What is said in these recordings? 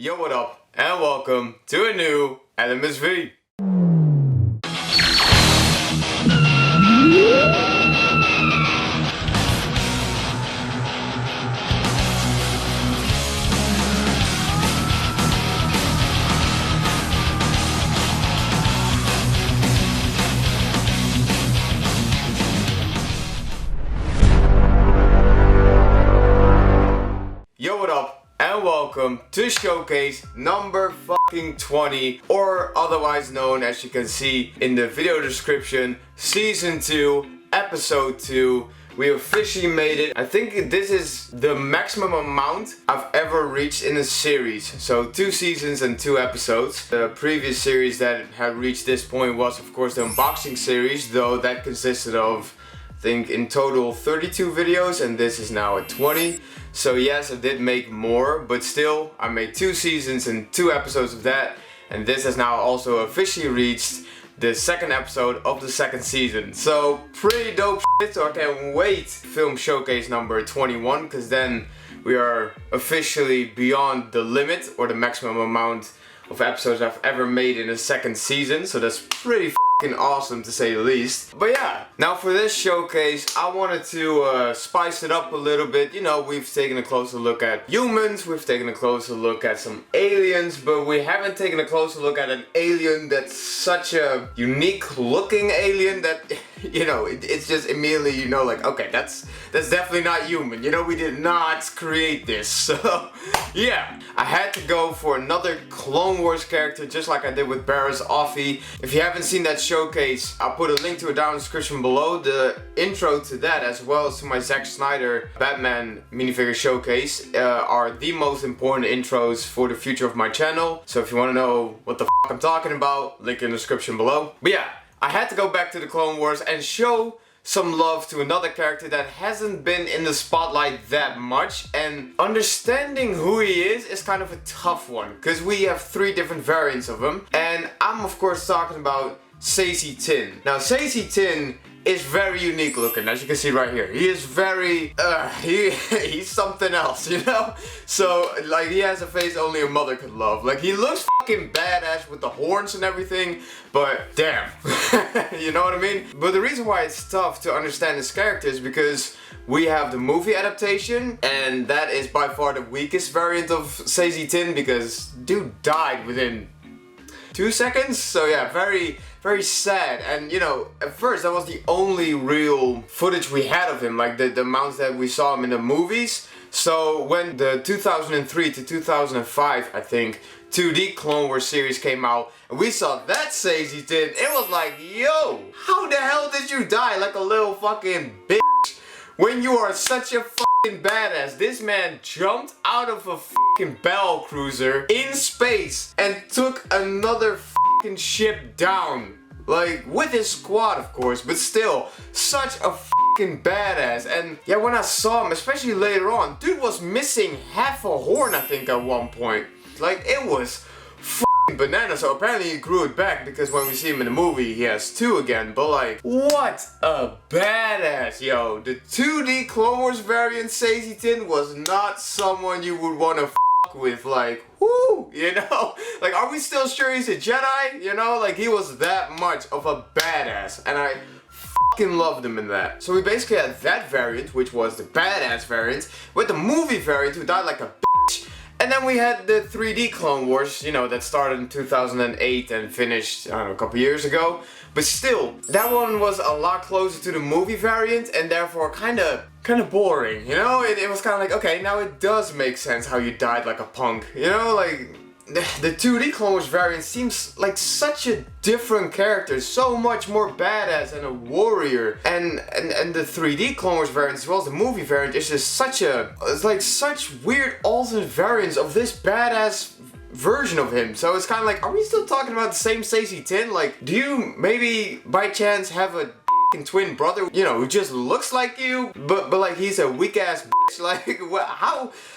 Yo, what up, and welcome to a new L.M.S.V. Yo, what up, and welcome to showcase number fucking 20, or otherwise known, as you can see in the video description, season 2, episode 2. We officially made it. I think this is the maximum amount I've ever reached in a series. So 2 seasons and 2 episodes. The previous series that had reached this point was of course the unboxing series, though that consisted of, I think in total 32 videos, and this is now at 20. So yes, I did make more, but still I made 2 seasons and 2 episodes of that, and this has now also officially reached the 2nd episode of the 2nd season. So pretty dope shit, so I can't wait to film showcase number 21, because then we are officially beyond the limit, or the maximum amount of episodes I've ever made in a 2nd season, so that's pretty awesome to say the least. But yeah, now for this showcase I wanted to spice it up a little bit. You know, we've taken a closer look at humans, we've taken a closer look at some aliens, but we haven't taken a closer look at an alien that's such a unique looking alien that, you know, it's just immediately, you know, like, okay, that's definitely not human. You know, we did not create this. So yeah, I had to go for another Clone Wars character, just like I did with Barriss Offee. If you haven't seen that showcase, I'll put a link to it down in the description below. The intro to that, as well as to my Zack Snyder Batman minifigure showcase, are the most important intros for the future of my channel. So if you want to know what the f I'm talking about, link in the description below. But yeah, I had to go back to the Clone Wars and show some love to another character that hasn't been in the spotlight that much, and understanding who he is kind of a tough one, because we have 3 different variants of him, and I'm of course talking about Saesee Tiin. Now Saesee Tiin is very unique looking, as you can see right here. He is very, he's something else, you know? So, like, he has a face only a mother could love. Like, he looks fucking badass with the horns and everything, but damn. You know what I mean? But the reason why it's tough to understand this character is because we have the movie adaptation, and that is by far the weakest variant of Saesee Tiin, because dude died within 2 seconds. So yeah, very sad. And you know, at first that was the only real footage we had of him, like the amounts that we saw him in the movies. So when the 2003 to 2005, I think, 2D Clone Wars series came out, and we saw that Saesee Tiin, it was like, yo, how the hell did you die like a little fucking bitch when you are such a fucking badass? This man jumped out of a fucking battle cruiser in space and took another fucking ship down. Like, with his squad of course, but still, such a fucking badass. And yeah, when I saw him, especially later on, dude was missing half a horn, I think, at one point. Like, it was fucking banana. So apparently he grew it back, because when we see him in the movie, he has 2 again. But like, what a badass, yo. The 2D Clone Wars variant Saesee Tiin was not someone you would want to with, like, whoo, you know? Like, are we still sure he's a Jedi? You know, like, he was that much of a badass, and I fucking loved him in that. So we basically had that variant, which was the badass variant, with the movie variant who died like a bitch, and then we had the 3D Clone Wars, you know, that started in 2008 and finished, I don't know, a couple years ago. But still, that one was a lot closer to the movie variant, and therefore kind of boring, you know? It was kind of like, okay, now it does make sense how you died like a punk, you know? Like, the 2D Clone Wars variant seems like such a different character, so much more badass and a warrior. And the 3D Clone Wars variant, as well as the movie variant, is just such weird alternate variants of this badass version of him. So it's kind of like, are we still talking about the same Saesee Tiin? Like, do you maybe by chance have a twin brother, you know, who just looks like you, but like he's a weak ass bitch? Like,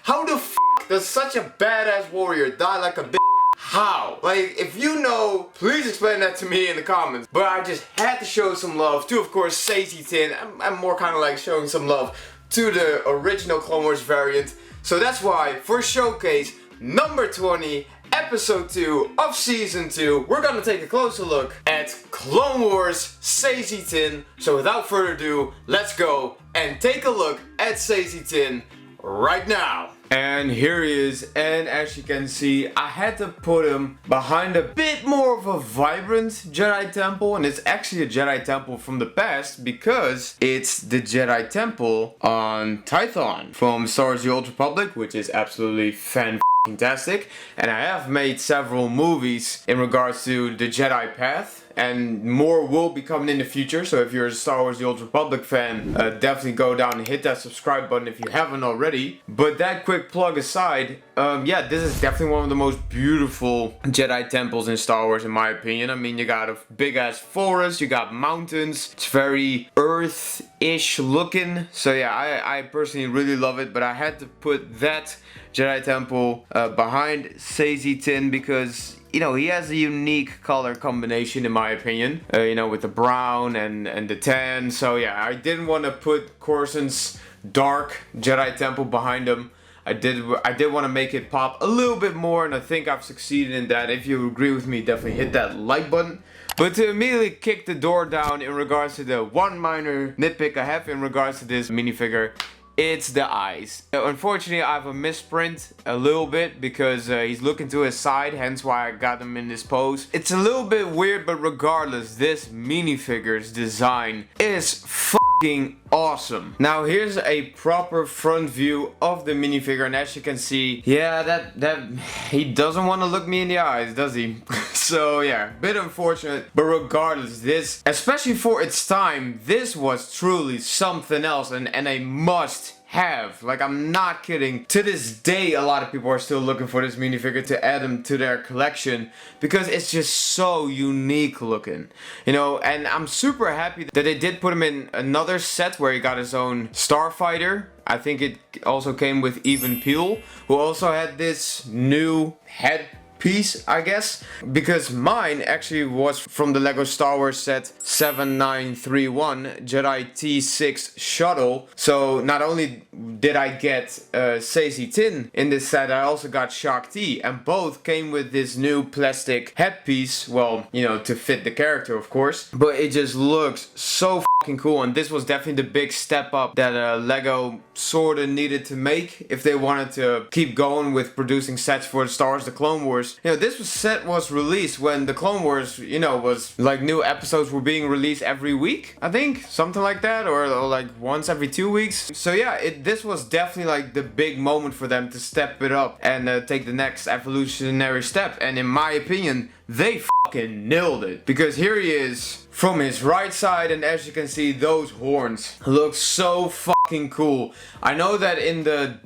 how the f does such a badass warrior die like a bitch? How? Like, if you know, please explain that to me in the comments. But I just had to show some love to, of course, Saesee Tiin. I'm more kind of like showing some love to the original Clone Wars variant. So that's why, for Showcase, number 20, episode 2 of season 2. We're gonna take a closer look at Clone Wars Saesee Tiin. So without further ado, let's go and take a look at Saesee Tiin right now. And here he is, and as you can see, I had to put him behind a bit more of a vibrant Jedi temple, and it's actually a Jedi temple from the past because it's the Jedi temple on Tython from Star Wars The Old Republic, which is absolutely fantastic. And I have made several movies in regards to the Jedi path, and more will be coming in the future. So if you're a Star Wars The Old Republic fan, definitely go down and hit that subscribe button if you haven't already. But that quick plug aside, yeah, this is definitely one of the most beautiful Jedi temples in Star Wars in my opinion. I mean, you got a big ass forest, you got mountains, it's very earth-ish looking. So yeah, I personally really love it, but I had to put that Jedi temple behind Saesee Tiin because, you know, he has a unique color combination in my opinion, you know, with the brown and the tan. So yeah, I didn't want to put Coruscant's dark Jedi temple behind him. I did want to make it pop a little bit more, and I think I've succeeded in that. If you agree with me, definitely hit that like button. But to immediately kick the door down in regards to the one minor nitpick I have in regards to this minifigure, it's the eyes. Unfortunately, I have a misprint a little bit because he's looking to his side, hence why I got him in this pose. It's a little bit weird, but regardless, this minifigure's design is fucking awesome. Now here's a proper front view of the minifigure, and as you can see, yeah, that he doesn't want to look me in the eyes, does he? So yeah, bit unfortunate, but regardless, this, especially for its time, this was truly something else and a must have. Like, I'm not kidding. To this day, a lot of people are still looking for this minifigure to add them to their collection because it's just so unique looking, you know. And I'm super happy that they did put him in another set where he got his own starfighter. I think it also came with Even Peel, who also had this new head piece, I guess, because mine actually was from the Lego Star Wars set 7931 Jedi T6 shuttle. So not only did I get Saesee Tiin in this set, I also got Shaak Ti, and both came with this new plastic headpiece, well, you know, to fit the character of course, but it just looks so fucking cool. And this was definitely the big step up that Lego sorta needed to make if they wanted to keep going with producing sets for Star Wars The Clone Wars. You know, this set was released when the Clone Wars, you know, was like new episodes were being released every week, I think, something like that, or like once every 2 weeks. So yeah, this was definitely like the big moment for them to step it up and take the next evolutionary step. And in my opinion, they fucking nailed it, because here he is from his right side, and as you can see, those horns look so fucking cool. I know that in the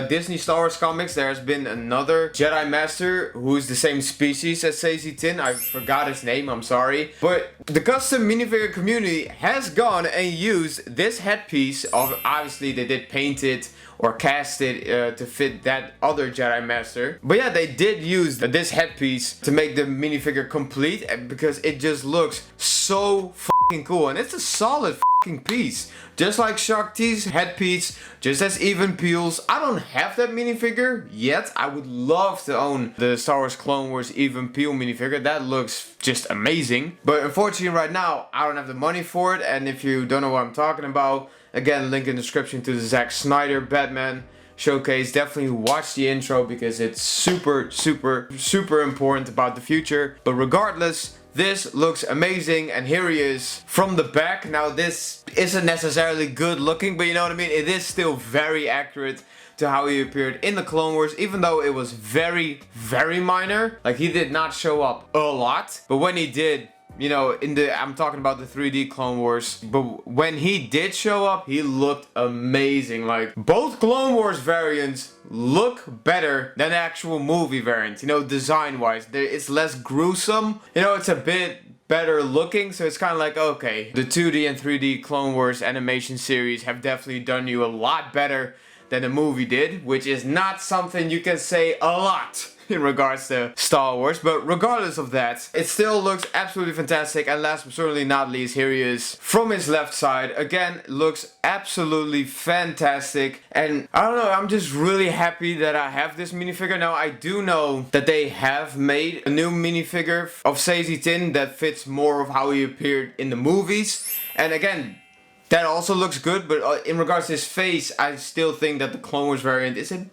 Disney Star Wars comics there has been another Jedi Master who's the same species as Saesee Tiin. I forgot his name, I'm sorry. But the custom minifigure community has gone and used this headpiece. Obviously they did paint it or cast it to fit that other Jedi Master. But yeah, they did use this headpiece to make the minifigure complete, because it just looks so fucking cool, and it's a solid fucking piece. Just like Shaak Ti's headpiece, just as Even Peel's. I don't have that minifigure yet. I would love to own the Star Wars Clone Wars Even Peel minifigure. That looks just amazing. But unfortunately right now, I don't have the money for it. And if you don't know what I'm talking about, again, link in the description to the Zack Snyder Batman showcase. Definitely watch the intro because it's super important about the future. But regardless, this looks amazing, and here he is from the back. Now this isn't necessarily good looking, but you know what I mean, it is still very accurate to how he appeared in the Clone Wars, even though it was very minor. Like, he did not show up a lot, but when he did, you know, I'm talking about the 3D Clone Wars, but when he did show up, he looked amazing. Like, both Clone Wars variants look better than the actual movie variants, you know, design wise. It's less gruesome, you know, it's a bit better looking, so it's kind of like, okay, the 2D and 3D Clone Wars animation series have definitely done you a lot better than the movie did, which is not something you can say a lot in regards to Star Wars. But regardless of that, it still looks absolutely fantastic. And last but certainly not least, here he is from his left side. Again, looks absolutely fantastic. And I don't know, I'm just really happy that I have this minifigure. Now, I do know that they have made a new minifigure of Saesee Tiin that fits more of how he appeared in the movies. And again, that also looks good, but in regards to his face, I still think that the Clone Wars variant is a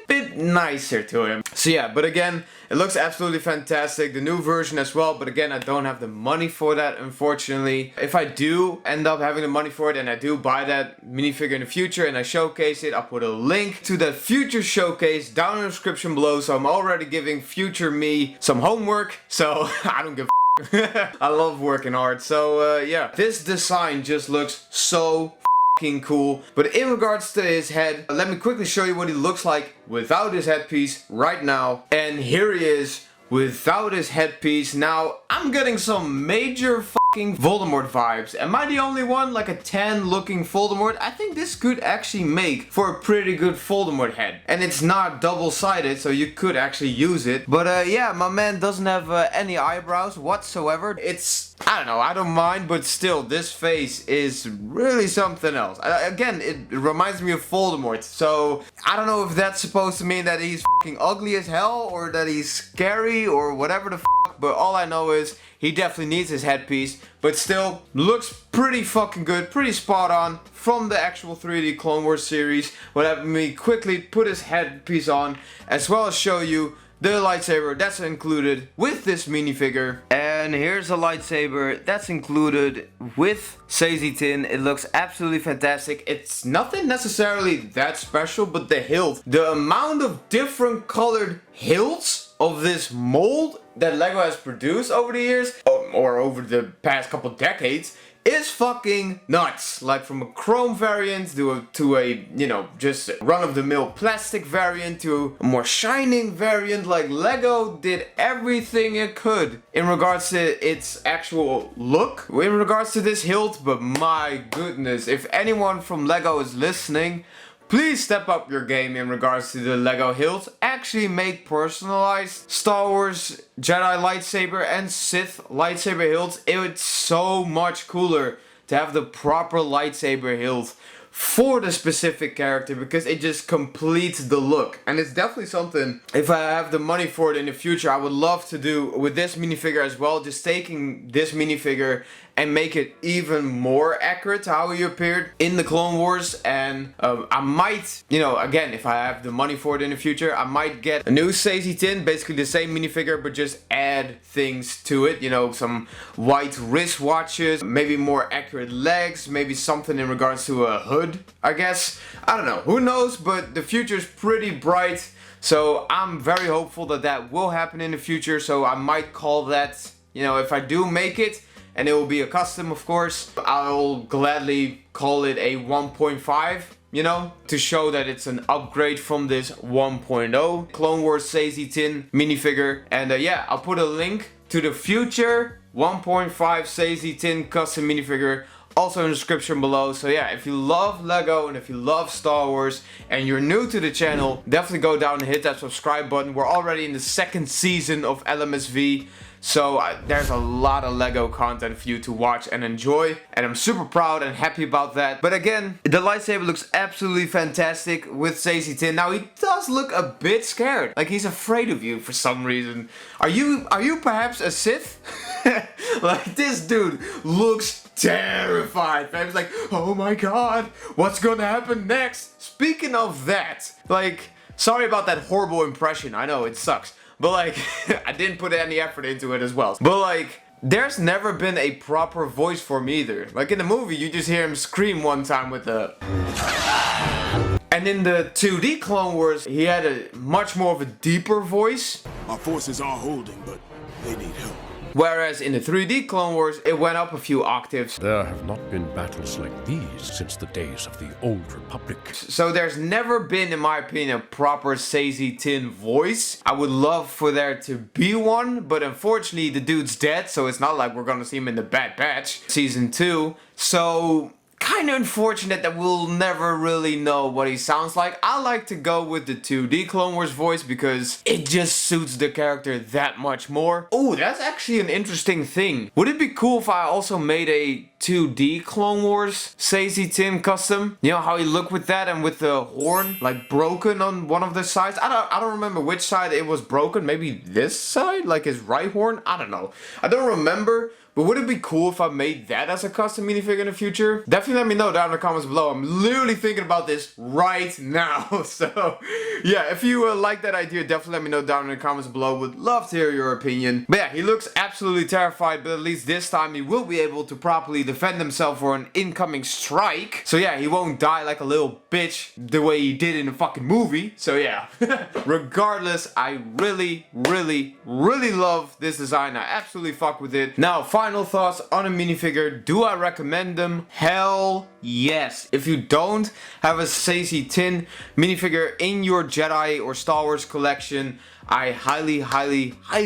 bit nicer to him. So yeah, but again, it looks absolutely fantastic. The new version as well, but again, I don't have the money for that, unfortunately. If I do end up having the money for it and I do buy that minifigure in the future and I showcase it, I'll put a link to that future showcase down in the description below. So I'm already giving future me some homework, so I don't give a I love working hard. So yeah, this design just looks so fucking cool. But in regards to his head, let me quickly show you what he looks like without his headpiece right now. And here he is without his headpiece. Now, I'm getting some major fucking Voldemort vibes. Am I the only one? Like a tan looking Voldemort? I think this could actually make for a pretty good Voldemort head. And it's not double-sided, so you could actually use it. But yeah, my man doesn't have any eyebrows whatsoever. It's, I don't know, I don't mind, but still, this face is really something else. Again, it reminds me of Voldemort. So, I don't know if that's supposed to mean that he's fucking ugly as hell, or that he's scary, or whatever the fuck, but all I know is he definitely needs his headpiece, but still looks pretty fucking good, pretty spot on from the actual 3D Clone Wars series. But let me quickly put his headpiece on, as well as show you the lightsaber that's included with this minifigure. And here's a lightsaber that's included with Saesee Tiin. It looks absolutely fantastic. It's nothing necessarily that special, but the hilt, the amount of different colored hilts of this mold that LEGO has produced over the years, or over the past couple decades, is fucking nuts. Like from a chrome variant to a you know, just run-of-the-mill plastic variant to a more shining variant. Like LEGO did everything it could in regards to its actual look, in regards to this hilt. But my goodness, if anyone from LEGO is listening, please step up your game in regards to the LEGO hilt. Actually make personalized Star Wars Jedi lightsaber and Sith lightsaber hilts. It's so much cooler to have the proper lightsaber hilt for the specific character, because it just completes the look. And it's definitely something, if I have the money for it in the future, I would love to do with this minifigure as well. Just taking this minifigure and make it even more accurate to how he appeared in the Clone Wars. And I might, you know, again, if I have the money for it in the future, I might get a new Saesee Tiin, basically the same minifigure, but just add things to it. You know, some white wristwatches, maybe more accurate legs, maybe something in regards to a hood, I guess. I don't know, who knows, but the future's pretty bright. So I'm very hopeful that that will happen in the future. So I might call that, you know, if I do make it, and it will be a custom, of course, I'll gladly call it a 1.5, you know, to show that it's an upgrade from this 1.0 Clone Wars Saesee Tiin minifigure. And yeah, I'll put a link to the future 1.5 Saesee Tiin custom minifigure also in the description below. So yeah, if you love LEGO and if you love Star Wars and you're new to the channel, definitely go down and hit that subscribe button. We're already in the second season of L.M.S.V. So there's a lot of LEGO content for you to watch and enjoy, and I'm super proud and happy about that. But again, the lightsaber looks absolutely fantastic with Saesee Tiin. Now he does look a bit scared, like he's afraid of you for some reason. Are you perhaps a Sith? Like this dude looks terrified. He's like, oh my god, what's gonna happen next? Speaking of that, like, sorry about that horrible impression. I know it sucks. But like, I didn't put any effort into it as well. But like, there's never been a proper voice for him either. Like in the movie, you just hear him scream one time with the... And in the 2D Clone Wars, he had a much more of a deeper voice. Our forces are holding, but they need help. Whereas in the 3D Clone Wars, it went up a few octaves. There have not been battles like these since the days of the Old Republic. So there's never been, in my opinion, a proper Saesee Tiin voice. I would love for there to be one, but unfortunately the dude's dead, so it's not like we're gonna see him in the Bad Batch Season 2. So kind of unfortunate that we'll never really know what he sounds like. I like to go with the 2D Clone Wars voice because it just suits the character that much more. Oh, that's actually an interesting thing. Would it be cool if I also made a 2D Clone Wars Saesee Tiin custom? You know how he looked with that and with the horn like broken on one of the sides? I don't remember which side it was broken. Maybe this side, like his right horn? I don't know. I don't remember. But would it be cool if I made that as a custom minifigure in the future? Definitely let me know down in the comments below. I'm literally thinking about this right now. So yeah, if you like that idea, definitely let me know down in the comments below. Would love to hear your opinion. But yeah, he looks absolutely terrified, but at least this time he will be able to properly defend himself for an incoming strike. So yeah, he won't die like a little bitch the way he did in the fucking movie. So yeah, regardless, I really love this design. I absolutely fuck with it. Now, final thoughts on a minifigure. Do I recommend them? Hell yes. If you don't have a Saesee Tiin minifigure in your Jedi or Star Wars collection, I highly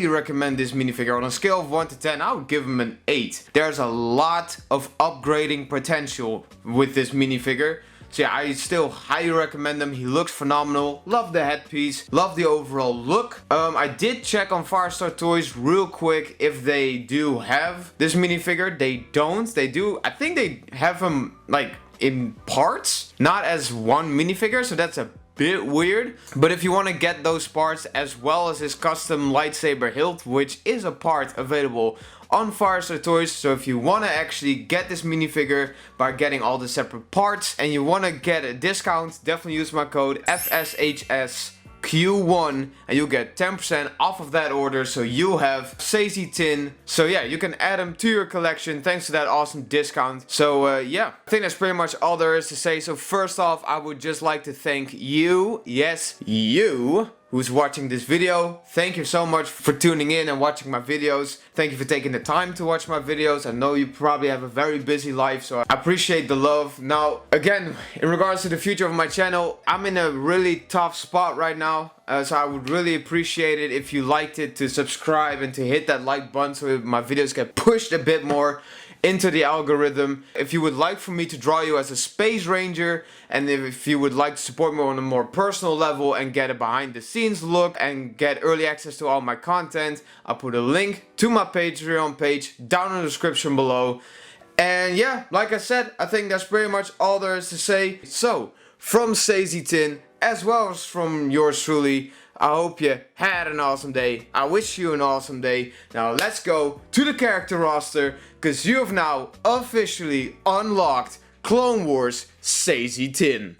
recommend this minifigure. On a scale of 1 to 10, I would give him an 8. There's a lot of upgrading potential with this minifigure. So yeah, I still highly recommend him. He looks phenomenal. Love the headpiece. Love the overall look. I did check on Firestar Toys real quick if they do have this minifigure. They don't. They do. I think they have him like in parts, not as one minifigure. So that's a bit weird. But if you want to get those parts as well as his custom lightsaber hilt, which is a part available on Firestar Toys. So if you want to actually get this minifigure by getting all the separate parts and you want to get a discount, definitely use my code FSHSQ1 and you'll get 10% off of that order. So you have Saesee Tiin. So yeah, you can add him to your collection thanks to that awesome discount. So yeah, I think that's pretty much all there is to say. So first off, I would just like to thank you, yes, you, who's watching this video. Thank you so much for tuning in and watching my videos. Thank you for taking the time to watch my videos. I know you probably have a very busy life, so I appreciate the love. Now, again, in regards to the future of my channel, I'm in a really tough spot right now. So I would really appreciate it if you liked it, to subscribe and to hit that like button so my videos get pushed a bit more into the algorithm. If you would like for me to draw you as a Space Ranger, and if you would like to support me on a more personal level and get a behind the scenes look and get early access to all my content, I'll put a link to my Patreon page down in the description below. And yeah, like I said, I think that's pretty much all there is to say. So, from Saesee Tiin, as well as from yours truly, I hope you had an awesome day. I wish you an awesome day. Now let's go to the character roster, because you have now officially unlocked Clone Wars Saesee Tiin.